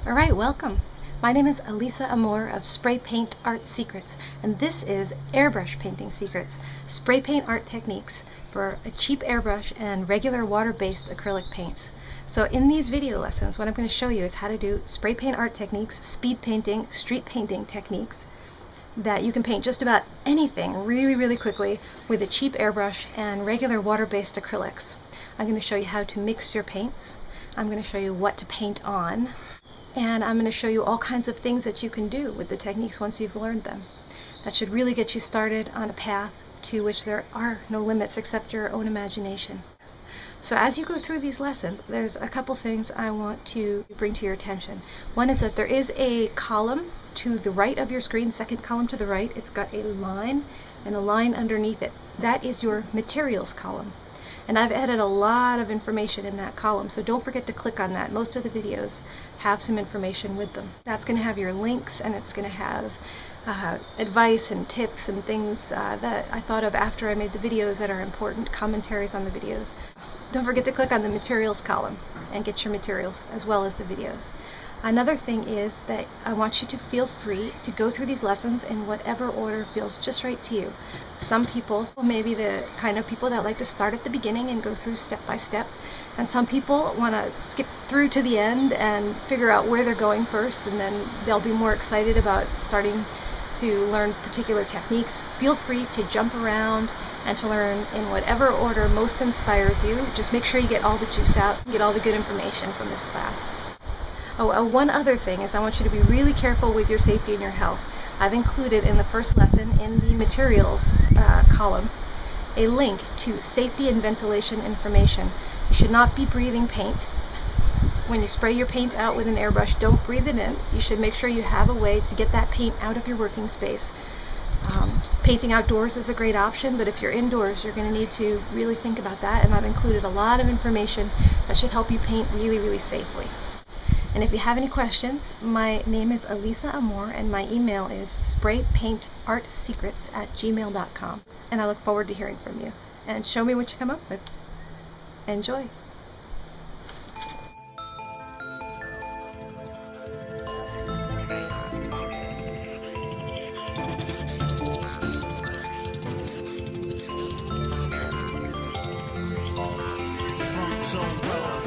Alright, welcome. My name is Elisa Amor of Spray Paint Art Secrets, and this is Airbrush Painting Secrets, spray paint art techniques for a cheap airbrush and regular water-based acrylic paints. So in these video lessons, what I'm going to show you is how to do spray paint art techniques, speed painting, street painting techniques that you can paint just about anything really quickly with a cheap airbrush and regular water-based acrylics. I'm going to show you how to mix your paints. I'm going to show you what to paint on. And I'm going to show you all kinds of things that you can do with the techniques once you've learned them. That should really get you started on a path to which there are no limits except your own imagination. So as you go through these lessons, there's a couple things I want to bring to your attention. One is that there is a column to the right of your screen, second column to the right. It's got a line and a line underneath it. That is your materials column. And I've added a lot of information in that column, so don't forget to click on that. Most of the videos have some information with them. That's going to have your links, and it's going to have advice and tips and things that I thought of after I made the videos that are important, commentaries on the videos. Don't forget to click on the materials column and get your materials as well as the videos. Another thing is that I want you to feel free to go through these lessons in whatever order feels just right to you. Some people may be the kind of people that like to start at the beginning and go through step by step, and some people want to skip through to the end and figure out where they're going first, and then they'll be more excited about starting to learn particular techniques. Feel free to jump around and to learn in whatever order most inspires you. Just make sure you get all the juice out, get all the good information from this class. One other thing is I want you to be really careful with your safety and your health. I've included in the first lesson in the materials column a link to safety and ventilation information. You should not be breathing paint. When you spray your paint out with an airbrush, don't breathe it in. You should make sure you have a way to get that paint out of your working space. Painting outdoors is a great option, but if you're indoors, you're going to need to really think about that, and I've included a lot of information that should help you paint really safely. And if you have any questions, my name is Elisa Amor, and my email is spraypaintartsecrets@gmail.com. And I look forward to hearing from you. And show me what you come up with. Enjoy! Funk Zone Love.